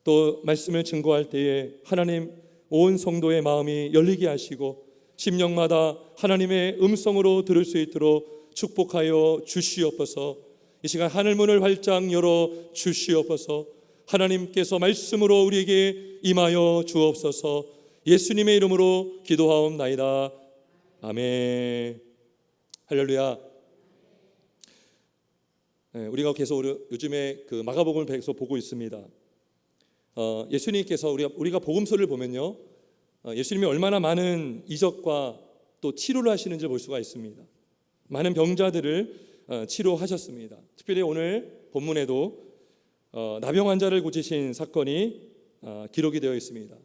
또 말씀을 증거할 때에 하나님 온 성도의 마음이 열리게 하시고 심령마다 하나님의 음성으로 들을 수 있도록 축복하여 주시옵소서. 이 시간 하늘문을 활짝 열어 주시옵소서. 하나님께서 말씀으로 우리에게 임하여 주옵소서. 예수님의 이름으로 기도하옵나이다. 아멘. 할렐루야. 우리가 계속 요즘에 그 마가복음을 계속 보고 있습니다. 예수님께서 우리가 복음서를 보면요, 예수님이 얼마나 많은 이적과 또 치료를 하시는지 볼 수가 있습니다. 많은 병자들을 치료하셨습니다. 특별히 오늘 본문에도 나병 환자를 고치신 사건이 기록이 되어 있습니다.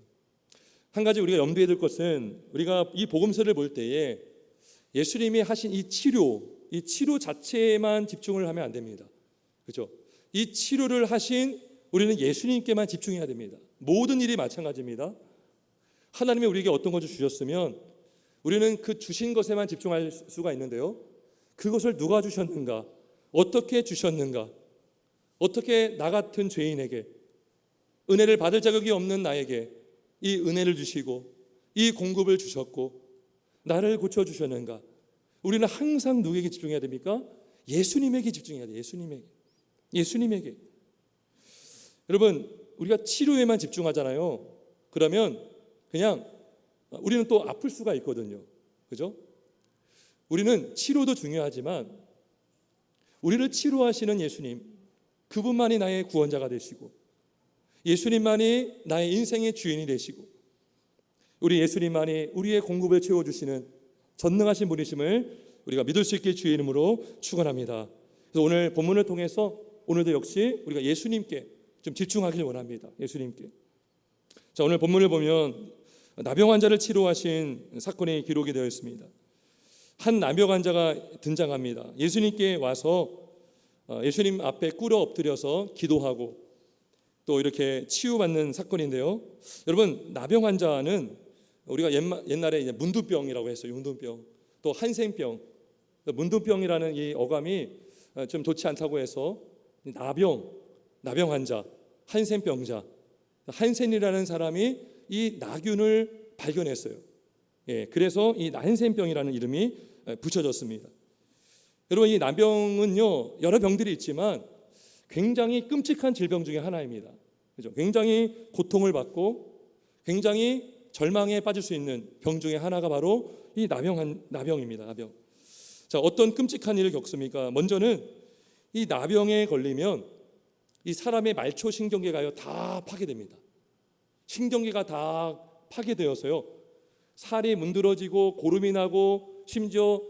한 가지 우리가 염두에 둘 것은, 우리가 이 복음서를 볼 때에 예수님이 하신 이 치료 자체에만 집중을 하면 안 됩니다. 그렇죠? 이 치료를 하신 우리는 예수님께만 집중해야 됩니다. 모든 일이 마찬가지입니다. 하나님이 우리에게 어떤 것을 주셨으면 우리는 그 주신 것에만 집중할 수가 있는데요, 그것을 누가 주셨는가, 어떻게 주셨는가, 어떻게 나 같은 죄인에게, 은혜를 받을 자격이 없는 나에게 이 은혜를 주시고 이 공급을 주셨고 나를 고쳐주셨는가. 우리는 항상 누구에게 집중해야 됩니까? 예수님에게 집중해야 돼요. 예수님에게. 여러분, 우리가 치료에만 집중하잖아요. 그러면 그냥 우리는 또 아플 수가 있거든요. 그죠? 우리는 치료도 중요하지만 우리를 치료하시는 예수님, 그분만이 나의 구원자가 되시고 예수님만이 나의 인생의 주인이 되시고 우리 예수님만이 우리의 공급을 채워주시는 전능하신 분이심을 우리가 믿을 수 있게 주의 이름으로 축원합니다. 그래서 오늘 본문을 통해서 오늘도 역시 우리가 예수님께 좀 집중하길 원합니다. 예수님께. 자, 오늘 본문을 보면 나병 환자를 치료하신 사건이 기록이 되어 있습니다. 한 나병 환자가 등장합니다. 예수님께 와서 예수님 앞에 꿇어 엎드려서 기도하고 또 이렇게 치유받는 사건인데요. 여러분, 나병 환자는 우리가 옛날에 이제 문둥병이라고 했어요. 문둥병, 또 한센병. 문둥병이라는 이 어감이 좀 좋지 않다고 해서 나병 환자, 한센병자, 한센이라는 사람이 이 나균을 발견했어요. 그래서 이 한센병이라는 이름이 붙여졌습니다. 여러분, 이 나병은요, 여러 병들이 있지만 굉장히 끔찍한 질병 중에 하나입니다. 그죠? 굉장히 고통을 받고 굉장히 절망에 빠질 수 있는 병 중에 하나가 바로 이 나병입니다. 나병. 자, 어떤 끔찍한 일을 겪습니까? 먼저는 이 나병에 걸리면 이 사람의 말초 신경계가요 다 파괴됩니다. 신경계가 다 파괴되어서요 살이 문드러지고 고름이 나고 심지어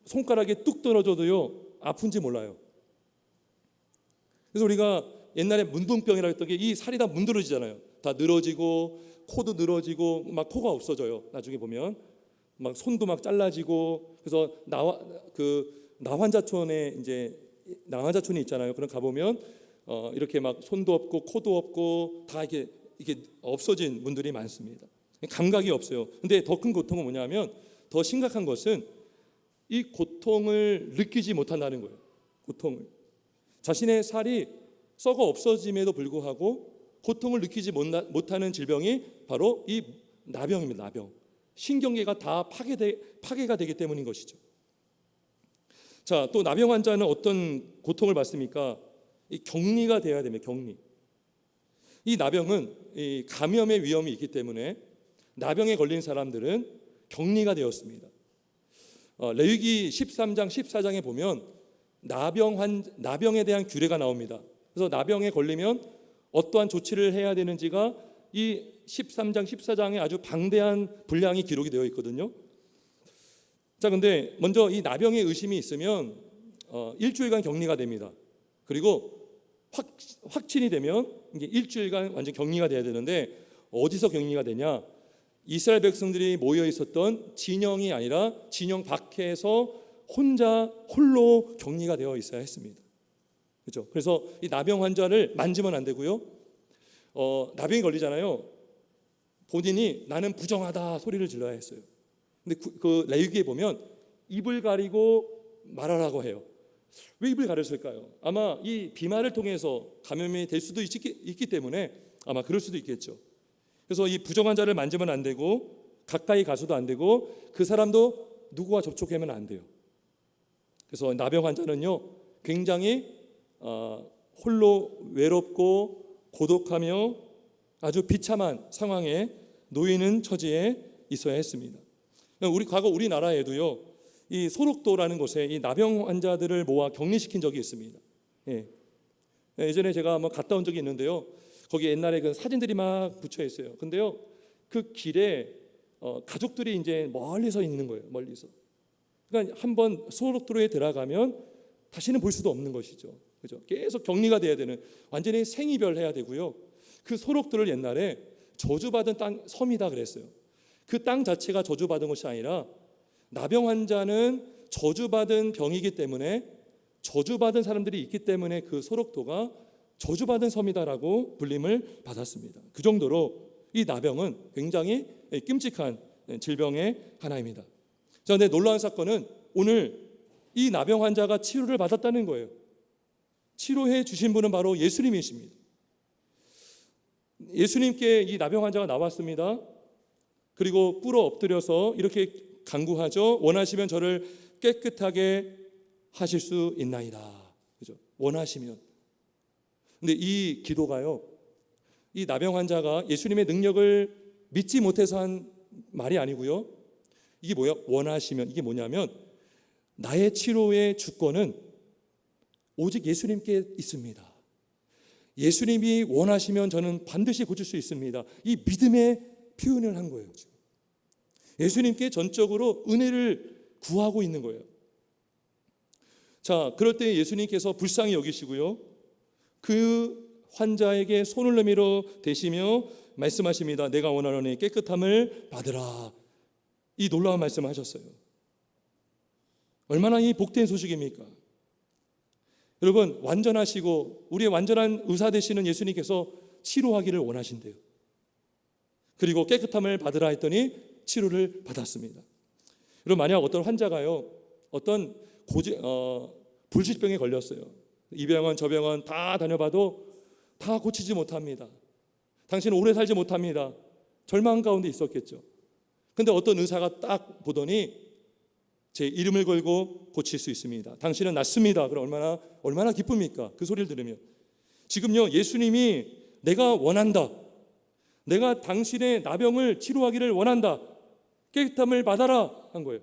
손가락에 뚝 떨어져도요 아픈지 몰라요. 그래서 우리가 옛날에 문둥병이라고 했던 게 이 살이 다 문드러지잖아요. 다 늘어지고 코도 늘어지고 막 코가 없어져요. 나중에 보면 막 손도 막 잘라지고. 그래서 나환자촌에 이제 나환자촌이 있잖아요. 그럼 가보면 이렇게 막 손도 없고 코도 없고 다 이게 없어진 분들이 많습니다. 감각이 없어요. 근데 더 큰 고통은 뭐냐면, 더 심각한 것은 이 고통을 느끼지 못한다는 거예요. 고통을. 자신의 살이 썩어 없어짐에도 불구하고 고통을 느끼지 못하는 질병이 바로 이 나병입니다. 나병. 신경계가 다 파괴가 되기 때문인 것이죠. 자, 또 나병 환자는 어떤 고통을 받습니까? 이 격리가 돼야 됩니다. 격리. 이 나병은 이 감염의 위험이 있기 때문에 나병에 걸린 사람들은 격리가 되었습니다. 레위기 13장 14장에 보면 나병에 대한 규례가 나옵니다. 그래서 나병에 걸리면 어떠한 조치를 해야 되는지가 이 13장 14장에 아주 방대한 분량이 기록이 되어 있거든요. 자, 근데 먼저 이 나병의 의심이 있으면 일주일간 격리가 됩니다. 그리고 확진이 되면 이게 일주일간 완전 격리가 돼야 되는데, 어디서 격리가 되냐? 이스라엘 백성들이 모여 있었던 진영이 아니라 진영 밖에서 홀로 격리가 되어 있어야 했습니다. 그렇죠? 그래서 이 나병 환자를 만지면 안 되고요. 나병이 걸리잖아요. 본인이 나는 부정하다 소리를 질러야 했어요. 근데 그 레위기에 보면 입을 가리고 말하라고 해요. 왜 입을 가렸을까요? 아마 이 비말을 통해서 감염이 될 수도 있기 때문에 아마 그럴 수도 있겠죠. 그래서 이 부정환자를 만지면 안 되고 가까이 가서도 안 되고 그 사람도 누구와 접촉하면 안 돼요. 그래서 나병 환자는요 굉장히 홀로 외롭고 고독하며 아주 비참한 상황에 놓이는 처지에 있어야 했습니다. 과거 우리나라에도요 이 소록도라는 곳에 이 나병 환자들을 모아 격리시킨 적이 있습니다. 예전에 제가 한번 갔다 온 적이 있는데요. 거기 옛날에 그 사진들이 막 붙여 있어요. 근데요 그 길에 가족들이 이제 멀리서 있는 거예요. 멀리서. 그러니까 한번 소록도로에 들어가면 다시는 볼 수도 없는 것이죠. 그죠? 계속 격리가 돼야 되는, 완전히 생이별해야 되고요. 그 소록도를 옛날에 저주받은 땅 섬이다 그랬어요. 그 땅 자체가 저주받은 것이 아니라 나병 환자는 저주받은 병이기 때문에, 저주받은 사람들이 있기 때문에 그 소록도가 저주받은 섬이다라고 불림을 받았습니다. 그 정도로 이 나병은 굉장히 끔찍한 질병의 하나입니다. 자, 근데 놀라운 사건은 오늘 이 나병 환자가 치료를 받았다는 거예요. 치료해 주신 분은 바로 예수님이십니다. 예수님께 이 나병 환자가 나왔습니다. 그리고 꿇어 엎드려서 이렇게 간구하죠. 원하시면 저를 깨끗하게 하실 수 있나이다. 그죠? 원하시면. 근데 이 기도가요, 이 나병 환자가 예수님의 능력을 믿지 못해서 한 말이 아니고요. 이게 뭐야? 원하시면, 이게 뭐냐면 나의 치료의 주권은 오직 예수님께 있습니다. 예수님이 원하시면 저는 반드시 고칠 수 있습니다. 이 믿음의 표현을 한 거예요. 지금. 예수님께 전적으로 은혜를 구하고 있는 거예요. 자, 그럴 때 예수님께서 불쌍히 여기시고요, 그 환자에게 손을 내밀어 대시며 말씀하십니다. 내가 원하노니 깨끗함을 받으라. 이 놀라운 말씀을 하셨어요. 얼마나 이 복된 소식입니까? 여러분, 완전하시고 우리의 완전한 의사 되시는 예수님께서 치료하기를 원하신대요. 그리고 깨끗함을 받으라 했더니 치료를 받았습니다. 여러분, 만약 어떤 환자가요, 어떤 불치병에 걸렸어요. 이 병원 저 병원 다 다녀봐도 다 고치지 못합니다. 당신은 오래 살지 못합니다. 절망 가운데 있었겠죠. 근데 어떤 의사가 딱 보더니 제 이름을 걸고 고칠 수 있습니다. 당신은 낫습니다. 그럼 얼마나 기쁩니까? 그 소리를 들으면. 지금요, 예수님이 내가 원한다, 내가 당신의 나병을 치료하기를 원한다, 깨끗함을 받아라 한 거예요.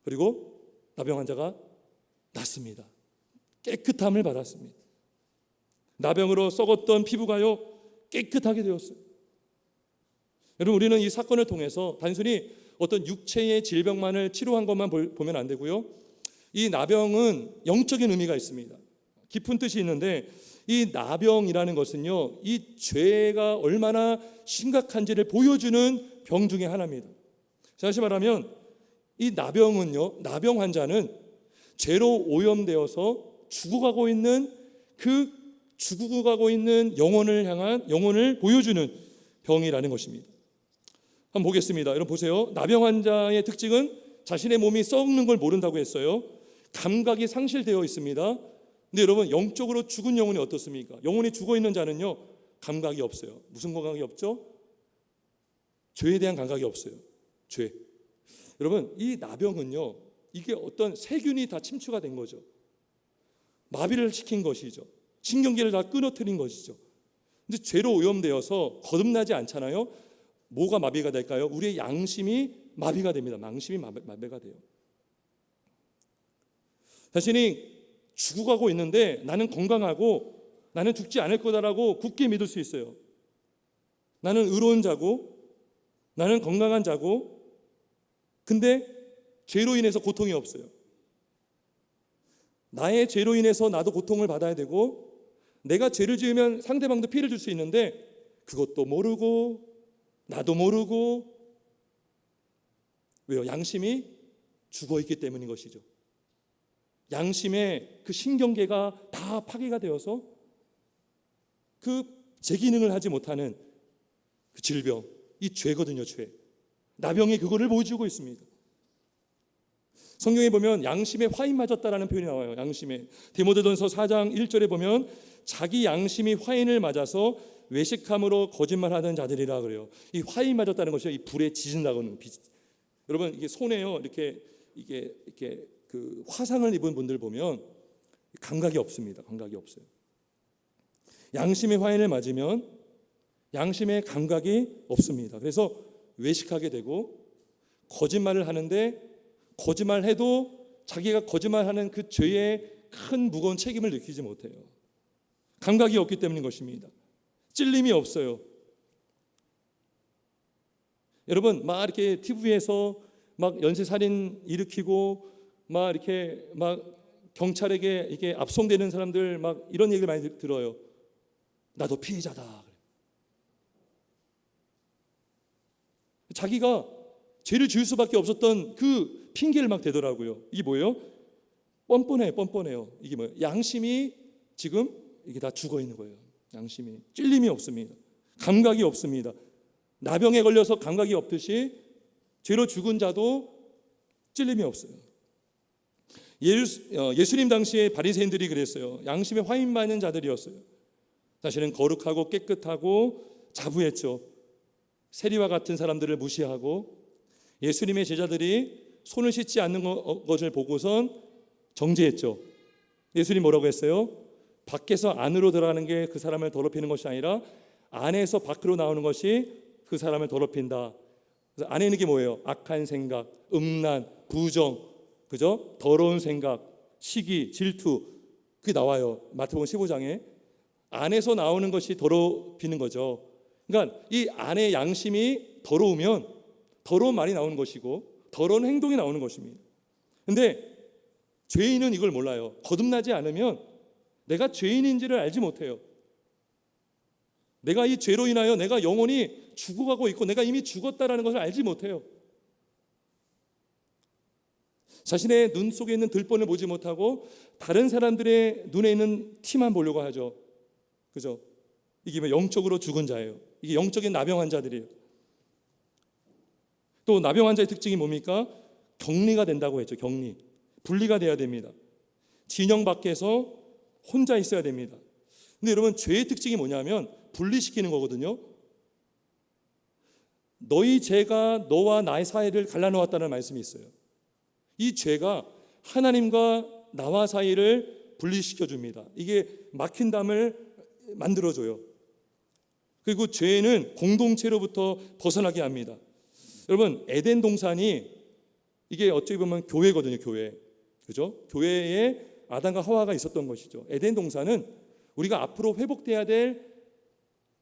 그리고 나병 환자가 낫습니다. 깨끗함을 받았습니다. 나병으로 썩었던 피부가요 깨끗하게 되었어요. 여러분, 우리는 이 사건을 통해서 단순히 어떤 육체의 질병만을 치료한 것만 보면 안 되고요, 이 나병은 영적인 의미가 있습니다. 깊은 뜻이 있는데, 이 나병이라는 것은요, 이 죄가 얼마나 심각한지를 보여주는 병 중에 하나입니다. 다시 말하면 이 나병은요, 나병 환자는 죄로 오염되어서 죽어가고 있는 영혼을 보여주는 병이라는 것입니다. 한번 보겠습니다. 여러분 보세요. 나병 환자의 특징은 자신의 몸이 썩는 걸 모른다고 했어요. 감각이 상실되어 있습니다. 근데 여러분, 영적으로 죽은 영혼이 어떻습니까? 영혼이 죽어 있는 자는요, 감각이 없어요. 무슨 감각이 없죠? 죄에 대한 감각이 없어요. 죄. 여러분, 이 나병은요, 이게 어떤 세균이 다 침투가 된 거죠. 마비를 시킨 것이죠. 신경계를 다 끊어뜨린 것이죠. 근데 죄로 오염되어서 거듭나지 않잖아요. 뭐가 마비가 될까요? 우리의 양심이 마비가 됩니다. 망심이 마비가 돼요. 자신이 죽어가고 있는데 나는 건강하고 나는 죽지 않을 거다라고 굳게 믿을 수 있어요. 나는 의로운 자고 나는 건강한 자고, 근데 죄로 인해서 고통이 없어요. 나의 죄로 인해서 나도 고통을 받아야 되고, 내가 죄를 지으면 상대방도 피해를 줄 수 있는데 그것도 모르고 나도 모르고. 왜요? 양심이 죽어있기 때문인 것이죠. 양심의 그 신경계가 다 파괴가 되어서 그 재기능을 하지 못하는 그 질병, 이 죄거든요. 죄. 나병이 그거를 보여주고 있습니다. 성경에 보면 양심에 화인 맞았다라는 표현이 나와요. 양심에. 디모데전서 4장 1절에 보면 자기 양심이 화인을 맞아서 외식함으로 거짓말하는 자들이라 그래요. 이 화인 맞았다는 것이 이 불에 지진다고는 여러분 이게 손에요 이렇게 그 화상을 입은 분들 보면 감각이 없습니다. 감각이 없어요. 양심의 화인을 맞으면 양심의 감각이 없습니다. 그래서 외식하게 되고 거짓말을 하는데 거짓말해도 자기가 거짓말하는 그 죄의 큰 무거운 책임을 느끼지 못해요. 감각이 없기 때문인 것입니다. 찔림이 없어요. 여러분 막 이렇게 TV에서 막 연쇄살인 일으키고 막 이렇게 막 경찰에게 이게 압송되는 사람들 막 이런 얘기를 많이 들어요. 나도 피해자다. 자기가 죄를 지을 수밖에 없었던 그 핑계를 막 대더라고요. 이게 뭐예요? 뻔뻔해요. 이게 뭐예요? 양심이 지금 이게 다 죽어 있는 거예요. 양심이 찔림이 없습니다. 감각이 없습니다. 나병에 걸려서 감각이 없듯이 죄로 죽은 자도 찔림이 없어요. 예수님 당시에 바리새인들이 그랬어요. 양심에 화인 맞는 자들이었어요. 사실은 거룩하고 깨끗하고 자부했죠. 세리와 같은 사람들을 무시하고 예수님의 제자들이 손을 씻지 않는 것을 보고선 정죄했죠. 예수님 뭐라고 했어요? 밖에서 안으로 들어가는 게 그 사람을 더럽히는 것이 아니라 안에서 밖으로 나오는 것이 그 사람을 더럽힌다. 그래서 안에 있는 게 뭐예요? 악한 생각, 음란, 부정, 그죠? 더러운 생각, 시기, 질투, 그게 나와요. 마태복음 15장에 안에서 나오는 것이 더럽히는 거죠. 그러니까 이 안에 양심이 더러우면 더러운 말이 나오는 것이고 더러운 행동이 나오는 것입니다. 근데 죄인은 이걸 몰라요. 거듭나지 않으면 내가 죄인인지를 알지 못해요. 내가 이 죄로 인하여 내가 영원히 죽어가고 있고 내가 이미 죽었다라는 것을 알지 못해요. 자신의 눈 속에 있는 들본을 보지 못하고 다른 사람들의 눈에 있는 티만 보려고 하죠. 그죠? 이게 영적으로 죽은 자예요. 이게 영적인 나병 환자들이에요. 또 나병 환자의 특징이 뭡니까? 격리가 된다고 했죠. 격리. 분리가 돼야 됩니다. 진영 밖에서 혼자 있어야 됩니다. 근데 여러분 죄의 특징이 뭐냐면 분리시키는 거거든요. 너희 죄가 너와 나의 사이를 갈라놓았다는 말씀이 있어요. 이 죄가 하나님과 나와 사이를 분리시켜 줍니다. 이게 막힌 담을 만들어줘요. 그리고 죄는 공동체로부터 벗어나게 합니다. 여러분 에덴 동산이 이게 어찌 보면 교회거든요. 교회. 그죠? 교회에 아담과 하와가 있었던 것이죠. 에덴 동산은 우리가 앞으로 회복돼야 될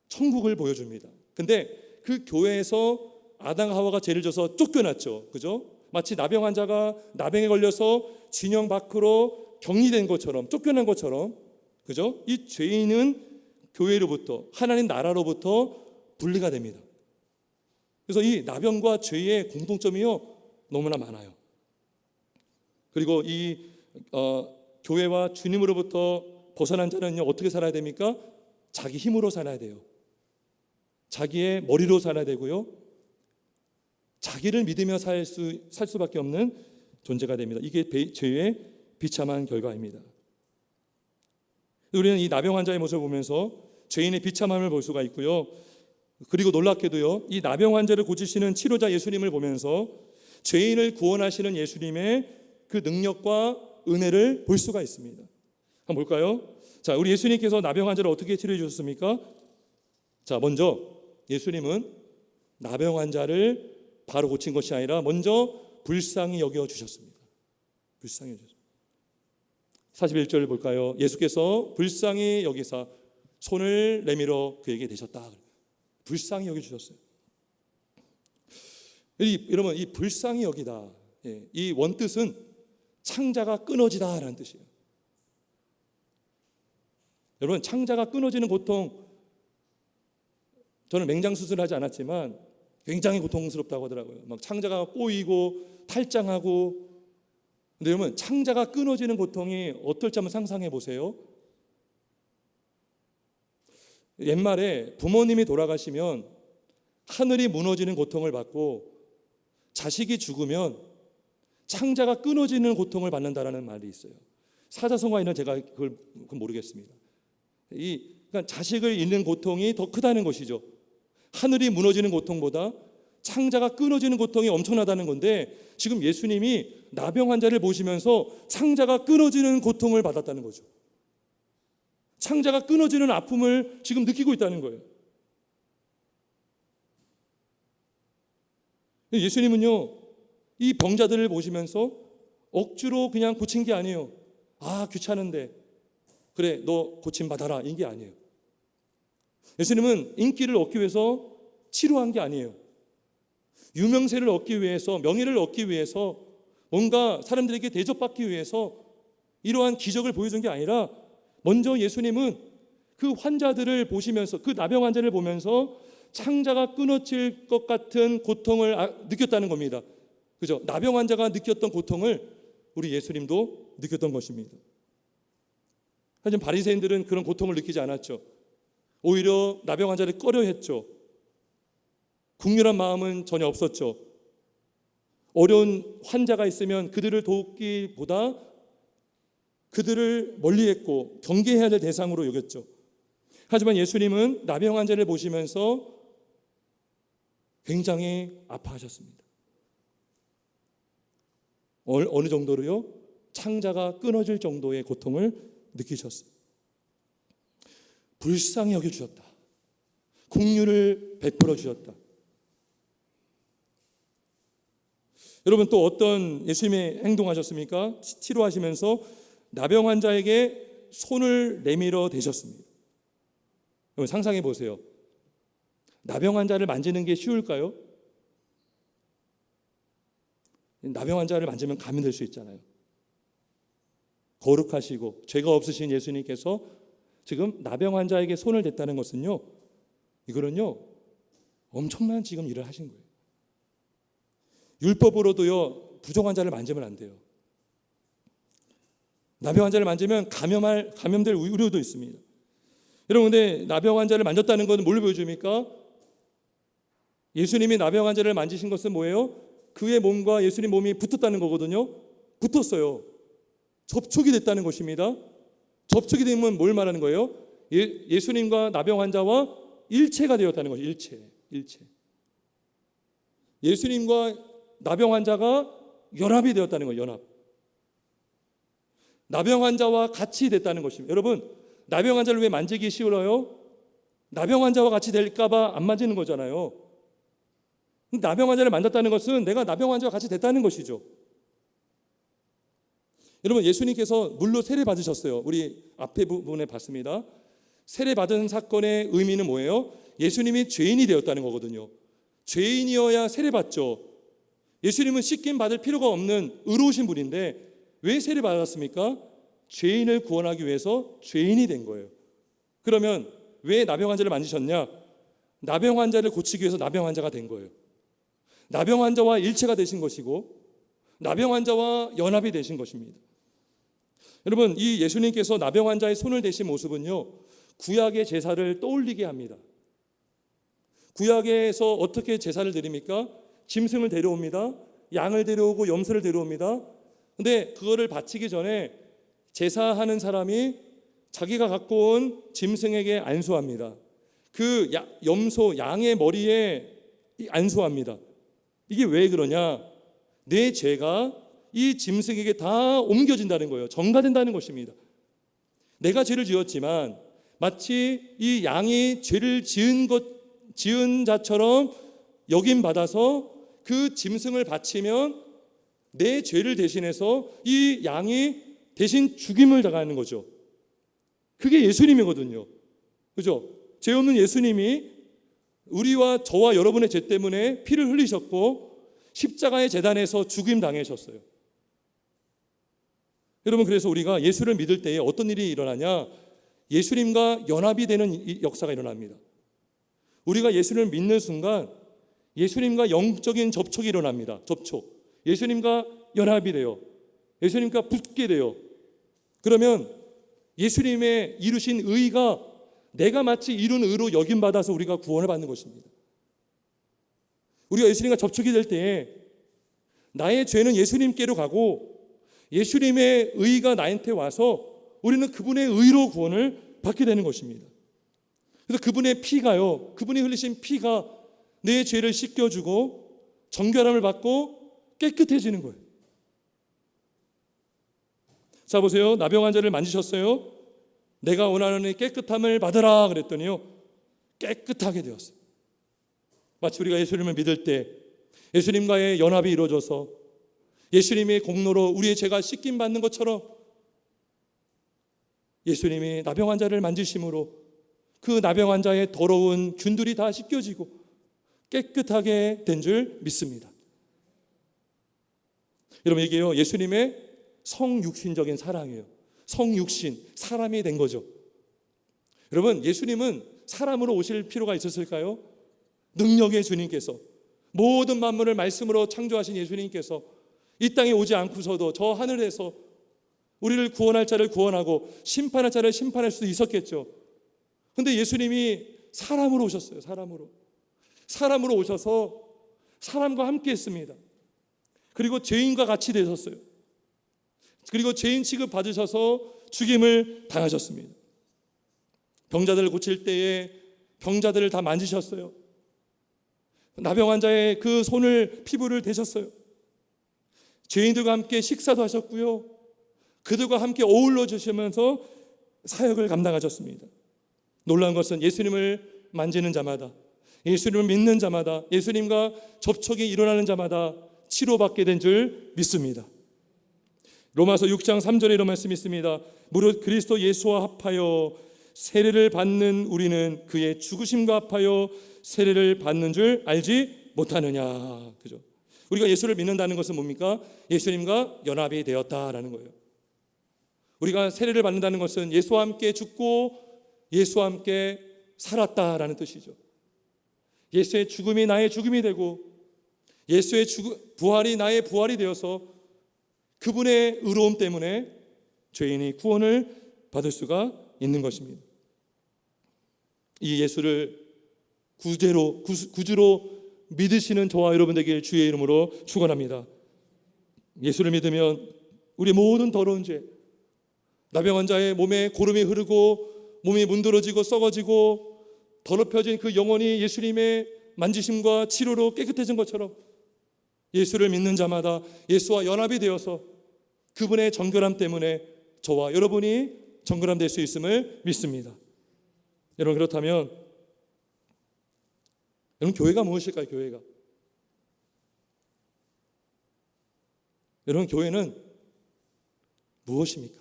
천국을 보여줍니다. 근데 그 교회에서 아담과 하와가 죄를 져서 쫓겨났죠. 그죠? 마치 나병 환자가 나병에 걸려서 진영 밖으로 격리된 것처럼 쫓겨난 것처럼 그죠? 이 죄인은 교회로부터 하나님 나라로부터 분리가 됩니다. 그래서 이 나병과 죄의 공통점이요 너무나 많아요. 그리고 이 교회와 주님으로부터 벗어난 자는요 어떻게 살아야 됩니까? 자기 힘으로 살아야 돼요. 자기의 머리로 살아야 되고요. 자기를 믿으며 살 수밖에 없는 존재가 됩니다. 이게 죄의 비참한 결과입니다. 우리는 이 나병 환자의 모습을 보면서 죄인의 비참함을 볼 수가 있고요. 그리고 놀랍게도요, 이 나병 환자를 고치시는 치료자 예수님을 보면서 죄인을 구원하시는 예수님의 그 능력과 은혜를 볼 수가 있습니다. 한번 볼까요? 자, 우리 예수님께서 나병 환자를 어떻게 치료해 주셨습니까? 자, 먼저 예수님은 나병 환자를 바로 고친 것이 아니라 먼저 불쌍히 여겨 주셨습니다. 불쌍히 여겨 주셨습니다. 41절 볼까요? 예수께서 불쌍히 여기사 손을 내밀어 그에게 대셨다. 불쌍히 여겨 주셨어요. 여러분 이 불쌍히 여기다, 이 원뜻은 창자가 끊어지다라는 뜻이에요. 여러분 창자가 끊어지는 고통, 저는 맹장 수술하지 않았지만 굉장히 고통스럽다고 하더라고요. 막 창자가 꼬이고 탈장하고. 근데 여러분 창자가 끊어지는 고통이 어떨지 한번 상상해 보세요. 옛말에 부모님이 돌아가시면 하늘이 무너지는 고통을 받고 자식이 죽으면 창자가 끊어지는 고통을 받는다라는 말이 있어요. 사자성어에는 제가 그걸 모르겠습니다. 그러니까 자식을 잃는 고통이 더 크다는 것이죠. 하늘이 무너지는 고통보다 창자가 끊어지는 고통이 엄청나다는 건데, 지금 예수님이 나병 환자를 보시면서 창자가 끊어지는 고통을 받았다는 거죠. 창자가 끊어지는 아픔을 지금 느끼고 있다는 거예요. 예수님은요, 이 병자들을 보시면서 억지로 그냥 고친 게 아니에요. 아, 귀찮은데 그래, 너 고침받아라, 이게 아니에요. 예수님은 인기를 얻기 위해서 치료한 게 아니에요. 유명세를 얻기 위해서, 명예를 얻기 위해서, 뭔가 사람들에게 대접받기 위해서 이러한 기적을 보여준 게 아니라, 먼저 예수님은 그 환자들을 보시면서, 그 나병 환자를 보면서 창자가 끊어질 것 같은 고통을 느꼈다는 겁니다. 그죠? 나병 환자가 느꼈던 고통을 우리 예수님도 느꼈던 것입니다. 하지만 바리새인들은 그런 고통을 느끼지 않았죠. 오히려 나병 환자를 꺼려했죠. 국률한 마음은 전혀 없었죠. 어려운 환자가 있으면 그들을 돕기보다 그들을 멀리했고 경계해야 될 대상으로 여겼죠. 하지만 예수님은 나병 환자를 보시면서 굉장히 아파하셨습니다. 어느 정도로요? 창자가 끊어질 정도의 고통을 느끼셨어요. 불쌍히 여겨주셨다. 긍휼을 베풀어 주셨다. 여러분, 또 어떤 예수님의 행동하셨습니까? 치료하시면서 나병 환자에게 손을 내밀어 대셨습니다. 여러분, 상상해 보세요. 나병 환자를 만지는 게 쉬울까요? 나병 환자를 만지면 감염될 수 있잖아요. 거룩하시고 죄가 없으신 예수님께서 지금 나병 환자에게 손을 댔다는 것은요, 이거는요 엄청난 지금 일을 하신 거예요. 율법으로도요 부정 환자를 만지면 안 돼요. 나병 환자를 만지면 감염될 우려도 있습니다. 여러분, 근데 나병 환자를 만졌다는 것은 뭘 보여줍니까? 예수님이 나병 환자를 만지신 것은 뭐예요? 그의 몸과 예수님 몸이 붙었다는 거거든요. 붙었어요. 접촉이 됐다는 것입니다. 접촉이 되면 뭘 말하는 거예요? 예수님과 나병 환자와 일체가 되었다는 거죠. 일체. 예수님과 나병 환자가 연합이 되었다는 거예요. 연합. 나병 환자와 같이 됐다는 것입니다. 여러분, 나병 환자를 왜 만지기 쉬워요? 나병 환자와 같이 될까 봐 안 만지는 거잖아요. 나병 환자를 만졌다는 것은 내가 나병 환자와 같이 됐다는 것이죠. 여러분, 예수님께서 물로 세례 받으셨어요. 우리 앞에 부분에 봤습니다. 세례 받은 사건의 의미는 뭐예요? 예수님이 죄인이 되었다는 거거든요. 죄인이어야 세례 받죠. 예수님은 씻김 받을 필요가 없는 의로우신 분인데 왜 세례 받았습니까? 죄인을 구원하기 위해서 죄인이 된 거예요. 그러면 왜 나병 환자를 만지셨냐? 나병 환자를 고치기 위해서 나병 환자가 된 거예요. 나병 환자와 일체가 되신 것이고 나병 환자와 연합이 되신 것입니다. 여러분, 이 예수님께서 나병 환자의 손을 대신 모습은요, 구약의 제사를 떠올리게 합니다. 구약에서 어떻게 제사를 드립니까? 짐승을 데려옵니다. 양을 데려오고 염소를 데려옵니다. 근데 그거를 바치기 전에 제사하는 사람이 자기가 갖고 온 짐승에게 안수합니다. 그 염소, 양의 머리에 안수합니다. 이게 왜 그러냐? 내 죄가 이 짐승에게 다 옮겨진다는 거예요. 전가된다는 것입니다. 내가 죄를 지었지만 마치 이 양이 죄를 지은 자처럼 여김받아서 그 짐승을 바치면 내 죄를 대신해서 이 양이 대신 죽임을 당하는 거죠. 그게 예수님이거든요. 그죠? 죄 없는 예수님이 우리와 저와 여러분의 죄 때문에 피를 흘리셨고 십자가의 제단에서 죽임 당하셨어요. 여러분, 그래서 우리가 예수를 믿을 때에 어떤 일이 일어나냐? 예수님과 연합이 되는 역사가 일어납니다. 우리가 예수를 믿는 순간 예수님과 영적인 접촉이 일어납니다. 접촉. 예수님과 연합이 돼요. 예수님과 붙게 돼요. 그러면 예수님의 이루신 의가 내가 마치 이룬 의로 여김받아서 우리가 구원을 받는 것입니다. 우리가 예수님과 접촉이 될 때에 나의 죄는 예수님께로 가고 예수님의 의가 나한테 와서 우리는 그분의 의로 구원을 받게 되는 것입니다. 그래서 그분의 피가요, 그분이 흘리신 피가 내 죄를 씻겨주고 정결함을 받고 깨끗해지는 거예요. 자 보세요. 나병 환자를 만지셨어요. 내가 원하는 깨끗함을 받으라 그랬더니요, 깨끗하게 되었어요. 마치 우리가 예수님을 믿을 때 예수님과의 연합이 이루어져서 예수님의 공로로 우리의 죄가 씻김 받는 것처럼 예수님이 나병 환자를 만지심으로 그 나병 환자의 더러운 균들이 다 씻겨지고 깨끗하게 된 줄 믿습니다. 여러분, 이게요, 예수님의 성육신적인 사랑이에요. 성육신, 사람이 된 거죠. 여러분, 예수님은 사람으로 오실 필요가 있었을까요? 능력의 주님께서, 모든 만물을 말씀으로 창조하신 예수님께서 이 땅에 오지 않고서도 저 하늘에서 우리를 구원할 자를 구원하고 심판할 자를 심판할 수도 있었겠죠. 그런데 예수님이 사람으로 오셨어요. 사람으로 오셔서 사람과 함께 했습니다. 그리고 죄인과 같이 되셨어요. 그리고 죄인 취급 받으셔서 죽임을 당하셨습니다. 병자들을 고칠 때에 병자들을 다 만지셨어요. 나병 환자의 그 손을, 피부를 대셨어요. 죄인들과 함께 식사도 하셨고요, 그들과 함께 어울러 주시면서 사역을 감당하셨습니다. 놀라운 것은 예수님을 만지는 자마다, 예수님을 믿는 자마다, 예수님과 접촉이 일어나는 자마다 치료받게 된 줄 믿습니다. 로마서 6장 3절에 이런 말씀이 있습니다. 무릇 그리스도 예수와 합하여 세례를 받는 우리는 그의 죽으심과 합하여 세례를 받는 줄 알지 못하느냐. 그죠? 우리가 예수를 믿는다는 것은 뭡니까? 예수님과 연합이 되었다라는 거예요. 우리가 세례를 받는다는 것은 예수와 함께 죽고 예수와 함께 살았다라는 뜻이죠. 예수의 죽음이 나의 죽음이 되고 예수의 부활이 나의 부활이 되어서 그분의 의로움 때문에 죄인이 구원을 받을 수가 있는 것입니다. 이 예수를 구주로 믿으시는 저와 여러분 되길 주의 이름으로 축원합니다. 예수를 믿으면 우리 모든 더러운 죄, 나병 환자의 몸에 고름이 흐르고 몸이 문드러지고 썩어지고 더럽혀진 그 영혼이 예수님의 만지심과 치료로 깨끗해진 것처럼 예수를 믿는 자마다 예수와 연합이 되어서 그분의 정결함 때문에 저와 여러분이 정결함 될 수 있음을 믿습니다. 여러분, 그렇다면 여러분, 교회가 무엇일까요? 교회가, 여러분, 교회는 무엇입니까?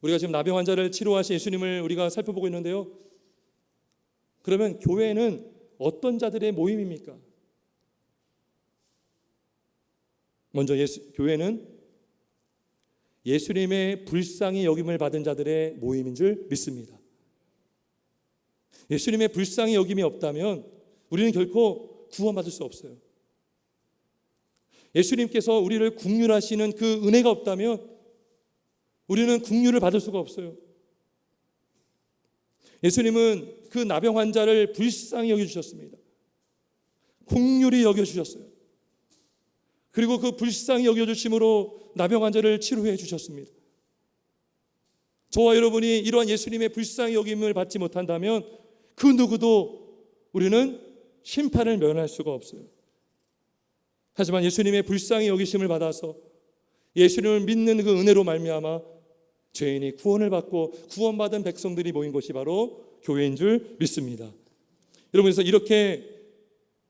우리가 지금 나병 환자를 치료하신 예수님을 우리가 살펴보고 있는데요, 그러면 교회는 어떤 자들의 모임입니까? 먼저 교회는 예수님의 불쌍히 여김을 받은 자들의 모임인 줄 믿습니다. 예수님의 불쌍히 여김이 없다면 우리는 결코 구원받을 수 없어요. 예수님께서 우리를 긍휼하시는 그 은혜가 없다면 우리는 긍휼을 받을 수가 없어요. 예수님은 그 나병 환자를 불쌍히 여겨주셨습니다. 긍휼히 여겨주셨어요. 그리고 그 불쌍히 여겨주심으로 나병 환자를 치료해 주셨습니다. 저와 여러분이 이러한 예수님의 불쌍히 여김을 받지 못한다면 그 누구도 우리는 심판을 면할 수가 없어요. 하지만 예수님의 불쌍히 여기심을 받아서 예수님을 믿는 그 은혜로 말미암아 죄인이 구원을 받고 구원받은 백성들이 모인 곳이 바로 교회인 줄 믿습니다. 여러분, 그래서 이렇게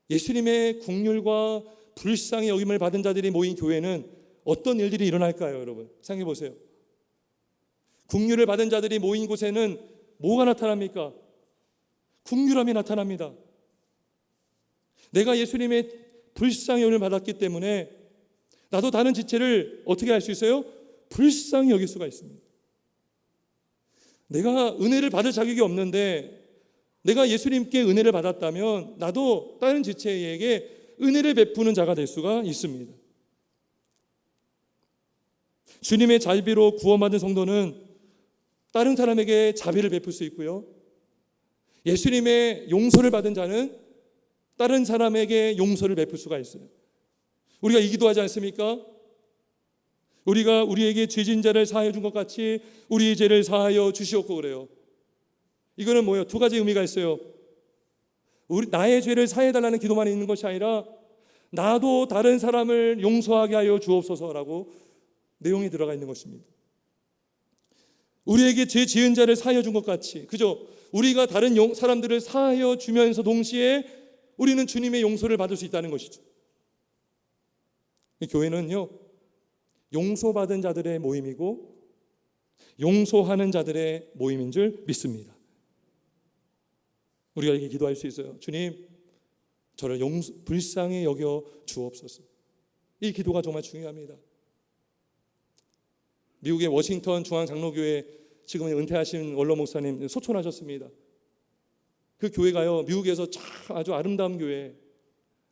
예수님의 긍휼과 불쌍히 여김을 받은 자들이 모인 교회는 어떤 일들이 일어날까요? 여러분, 생각해 보세요. 긍휼을 받은 자들이 모인 곳에는 뭐가 나타납니까? 긍휼함이 나타납니다. 내가 예수님의 불쌍히 여김을 받았기 때문에 나도 다른 지체를 어떻게 할 수 있어요? 불쌍히 여길 수가 있습니다. 내가 은혜를 받을 자격이 없는데 내가 예수님께 은혜를 받았다면 나도 다른 지체에게 은혜를 베푸는 자가 될 수가 있습니다. 주님의 자비로 구원받은 성도는 다른 사람에게 자비를 베풀 수 있고요, 예수님의 용서를 받은 자는 다른 사람에게 용서를 베풀 수가 있어요. 우리가 이 기도하지 않습니까? 우리가 우리에게 죄진 자를 사하여 준 것 같이 우리의 죄를 사하여 주시옵고 그래요. 이거는 뭐예요? 두 가지 의미가 있어요. 나의 죄를 사해달라는 기도만 있는 것이 아니라 나도 다른 사람을 용서하게 하여 주옵소서라고 내용이 들어가 있는 것입니다. 우리에게 죄 지은 자를 사하여 준 것 같이, 그죠? 우리가 다른 사람들을 사하여 주면서 동시에 우리는 주님의 용서를 받을 수 있다는 것이죠. 이 교회는요, 용서받은 자들의 모임이고 용서하는 자들의 모임인 줄 믿습니다. 우리가 이렇게 기도할 수 있어요. 주님, 저를 불쌍히 여겨 주옵소서. 이 기도가 정말 중요합니다. 미국의 워싱턴 중앙장로교회 지금 은퇴하신 원로 목사님 소천하셨습니다. 그 교회가요, 미국에서 아주 아름다운 교회,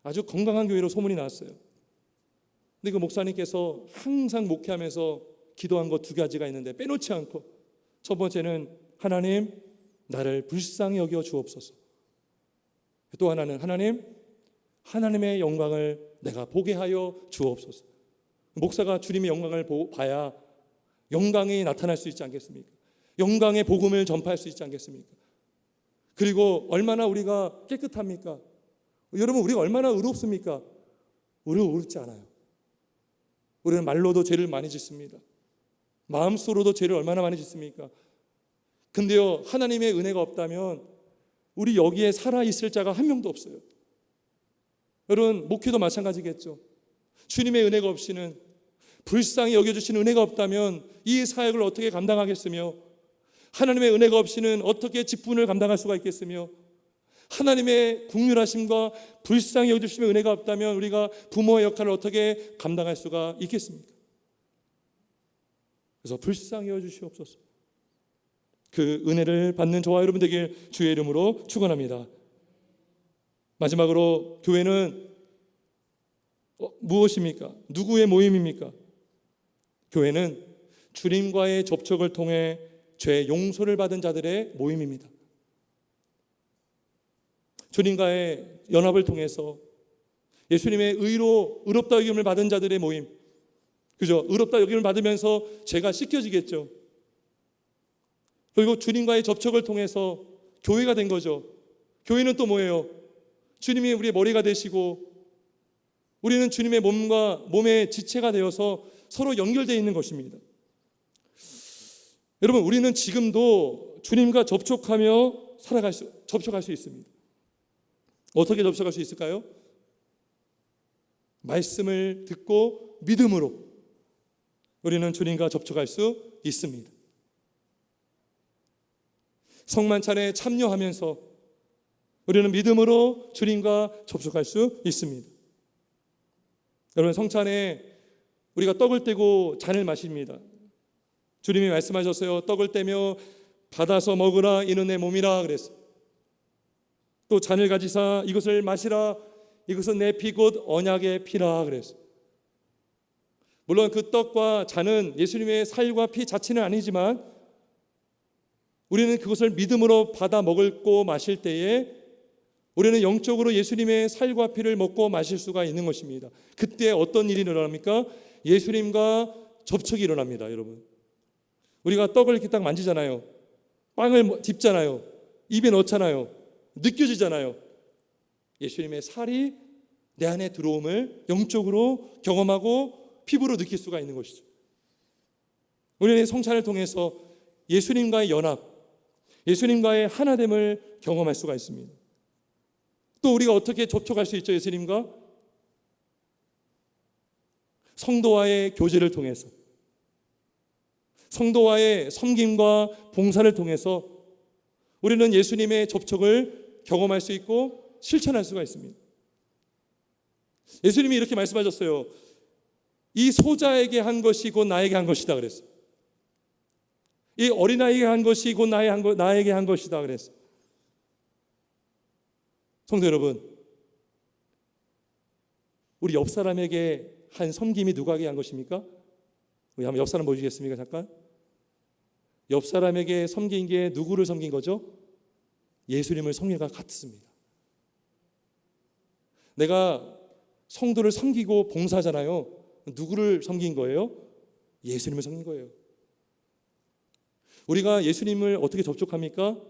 아주 건강한 교회로 소문이 났어요. 근데 그 목사님께서 항상 목회하면서 기도한 것 두 가지가 있는데 빼놓지 않고, 첫 번째는 하나님, 나를 불쌍히 여겨 주옵소서. 또 하나는 하나님, 하나님의 영광을 내가 보게 하여 주옵소서. 목사가 주님의 영광을 봐야 영광이 나타날 수 있지 않겠습니까? 영광의 복음을 전파할 수 있지 않겠습니까? 그리고 얼마나 우리가 깨끗합니까? 여러분, 우리가 얼마나 의롭습니까? 우리는 의롭지 않아요. 우리는 말로도 죄를 많이 짓습니다. 마음속으로도 죄를 얼마나 많이 짓습니까? 근데요, 하나님의 은혜가 없다면 우리 여기에 살아있을 자가 한 명도 없어요. 여러분, 목회도 마찬가지겠죠. 주님의 은혜가 없이는, 불쌍히 여겨주시는 은혜가 없다면 이 사역을 어떻게 감당하겠으며, 하나님의 은혜가 없이는 어떻게 직분을 감당할 수가 있겠으며, 하나님의 긍휼하심과 불쌍히 여겨주시는 은혜가 없다면 우리가 부모의 역할을 어떻게 감당할 수가 있겠습니까? 그래서 불쌍히 여겨주시옵소서. 그 은혜를 받는 저와 여러분 되길 주의 이름으로 축원합니다. 마지막으로 교회는 무엇입니까? 누구의 모임입니까? 교회는 주님과의 접촉을 통해 죄 용서를 받은 자들의 모임입니다. 주님과의 연합을 통해서 예수님의 의롭다 여김을 받은 자들의 모임, 그죠? 의롭다 여김을 받으면서 죄가 씻겨지겠죠. 그리고 주님과의 접촉을 통해서 교회가 된 거죠. 교회는 또 뭐예요? 주님이 우리의 머리가 되시고 우리는 주님의 몸의 지체가 되어서 서로 연결되어 있는 것입니다. 여러분, 우리는 지금도 주님과 접촉하며 접촉할 수 있습니다. 어떻게 접촉할 수 있을까요? 말씀을 듣고 믿음으로 우리는 주님과 접촉할 수 있습니다. 성만찬에 참여하면서 우리는 믿음으로 주님과 접촉할 수 있습니다. 여러분, 성찬에 우리가 떡을 떼고 잔을 마십니다. 주님이 말씀하셨어요. 떡을 떼며 받아서 먹으라, 이는 내 몸이라 그랬어요. 또 잔을 가지사 이것을 마시라, 이것은 내 피 곧 언약의 피라 그랬어요. 물론 그 떡과 잔은 예수님의 살과 피 자체는 아니지만 우리는 그것을 믿음으로 받아 먹고 마실 때에 우리는 영적으로 예수님의 살과 피를 먹고 마실 수가 있는 것입니다. 그때 어떤 일이 일어납니까? 예수님과 접촉이 일어납니다. 여러분, 우리가 떡을 이렇게 딱 만지잖아요. 빵을 딥잖아요. 입에 넣잖아요. 느껴지잖아요. 예수님의 살이 내 안에 들어옴을 영적으로 경험하고 피부로 느낄 수가 있는 것이죠. 우리는 성찬을 통해서 예수님과의 연합, 예수님과의 하나됨을 경험할 수가 있습니다. 또 우리가 어떻게 접촉할 수 있죠? 예수님과 성도와의 교제를 통해서, 성도와의 섬김과 봉사를 통해서 우리는 예수님의 접촉을 경험할 수 있고 실천할 수가 있습니다. 예수님이 이렇게 말씀하셨어요. 이 소자에게 한 것이 곧 나에게 한 것이다 그랬어요. 이 어린아이에게 한 것이 곧 나에게 한 것이다 그랬어요. 성도 여러분, 우리 옆 사람에게 한 섬김이 누구에게 한 것입니까? 우리 한번 옆 사람 보시겠습니까? 잠깐. 옆 사람에게 섬긴 게 누구를 섬긴 거죠? 예수님을 섬긴 것 같습니다. 내가 성도를 섬기고 봉사하잖아요. 누구를 섬긴 거예요? 예수님을 섬긴 거예요. 우리가 예수님을 어떻게 접촉합니까?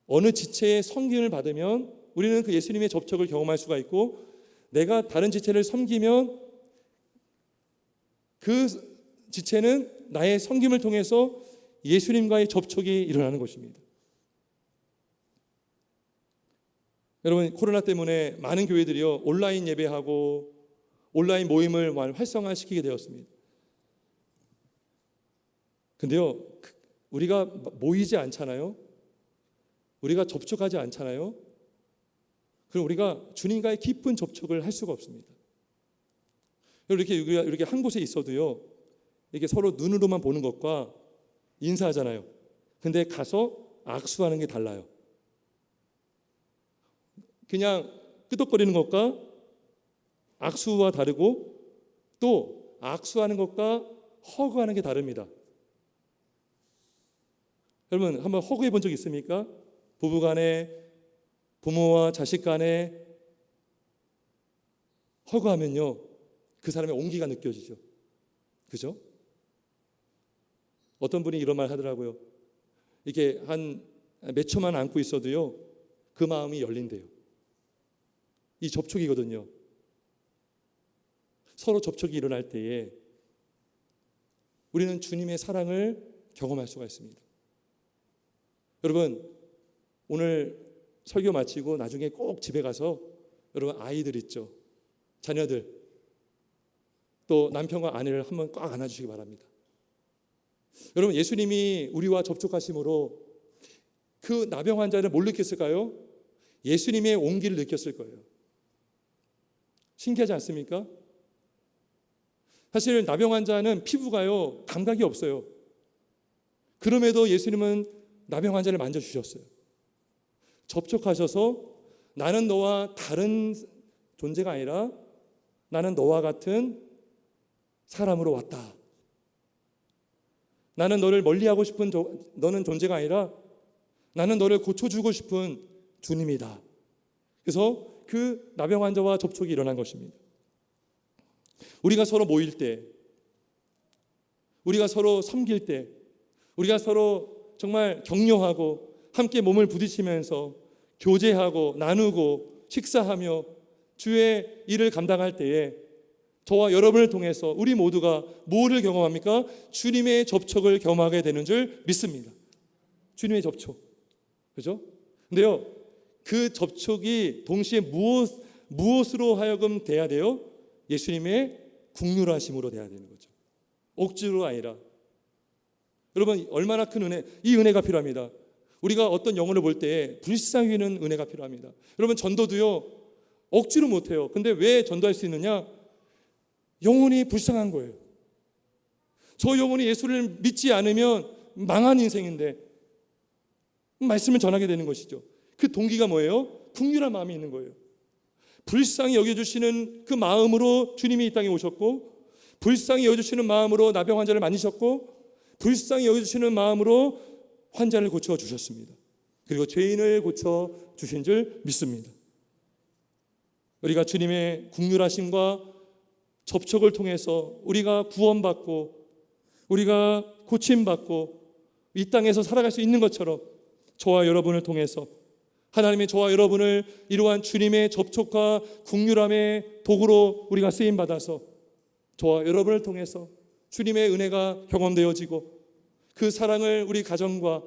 어느 지체의 섬김을 받으면 우리는 그 예수님의 접촉을 경험할 수가 있고, 내가 다른 지체를 섬기면 그 지체는 나의 섬김을 통해서 예수님과의 접촉이 일어나는 것입니다. 여러분, 코로나 때문에 많은 교회들이요 온라인 예배하고 온라인 모임을 활성화시키게 되었습니다. 근데요, 우리가 모이지 않잖아요. 우리가 접촉하지 않잖아요. 그럼 우리가 주님과의 깊은 접촉을 할 수가 없습니다. 이렇게 한 곳에 있어도요, 이렇게 서로 눈으로만 보는 것과 인사하잖아요. 근데 가서 악수하는 게 달라요. 그냥 끄덕거리는 것과 악수와 다르고, 또 악수하는 것과 허그하는 게 다릅니다. 여러분, 한번 허그해 본 적 있습니까? 부부 간에, 부모와 자식 간에 허그하면요, 그 사람의 온기가 느껴지죠. 그죠? 어떤 분이 이런 말 하더라고요. 이게 한 몇 초만 안고 있어도요, 그 마음이 열린대요. 이 접촉이거든요. 서로 접촉이 일어날 때에 우리는 주님의 사랑을 경험할 수가 있습니다. 여러분, 오늘 설교 마치고 나중에 꼭 집에 가서 여러분 아이들 있죠, 자녀들, 또 남편과 아내를 한번 꽉 안아주시기 바랍니다. 여러분, 예수님이 우리와 접촉하심으로 그 나병 환자는 뭘 느꼈을까요? 예수님의 온기를 느꼈을 거예요. 신기하지 않습니까? 사실 나병 환자는 피부가요 감각이 없어요. 그럼에도 예수님은 나병 환자를 만져주셨어요. 접촉하셔서 나는 너와 다른 존재가 아니라 나는 너와 같은 사람으로 왔다. 나는 너를 멀리하고 싶은 너는 존재가 아니라 나는 너를 고쳐주고 싶은 주님이다. 그래서 그 나병 환자와 접촉이 일어난 것입니다. 우리가 서로 모일 때, 우리가 서로 섬길 때, 우리가 서로 정말 격려하고 함께 몸을 부딪히면서 교제하고 나누고 식사하며 주의 일을 감당할 때에 저와 여러분을 통해서 우리 모두가 뭐를 경험합니까? 주님의 접촉을 경험하게 되는 줄 믿습니다. 주님의 접촉. 그죠? 근데요, 그 접촉이 동시에 무엇으로 하여금 돼야 돼요? 예수님의 긍휼하심으로 돼야 되는 거죠. 억지로 아니라. 여러분, 얼마나 큰 은혜, 이 은혜가 필요합니다. 우리가 어떤 영혼을 볼 때 불쌍히 여기는 은혜가 필요합니다. 여러분, 전도도요 억지로 못해요. 근데 왜 전도할 수 있느냐? 영혼이 불쌍한 거예요. 저 영혼이 예수를 믿지 않으면 망한 인생인데 말씀을 전하게 되는 것이죠. 그 동기가 뭐예요? 긍휼한 마음이 있는 거예요. 불쌍히 여겨주시는 그 마음으로 주님이 이 땅에 오셨고, 불쌍히 여겨주시는 마음으로 나병 환자를 만지셨고, 불쌍히 여겨주시는 마음으로 환자를 고쳐주셨습니다. 그리고 죄인을 고쳐주신 줄 믿습니다. 우리가 주님의 긍휼하심과 접촉을 통해서 우리가 구원받고 우리가 고침받고 이 땅에서 살아갈 수 있는 것처럼 저와 여러분을 통해서 하나님의 저와 여러분을 이러한 주님의 접촉과 긍휼함의 도구로 우리가 쓰임받아서 저와 여러분을 통해서 주님의 은혜가 경험되어지고 그 사랑을 우리 가정과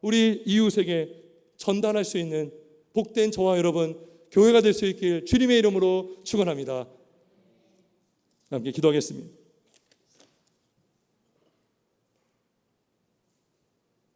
우리 이웃에게 전달할 수 있는 복된 저와 여러분 교회가 될 수 있길 주님의 이름으로 축원합니다. 함께 기도하겠습니다.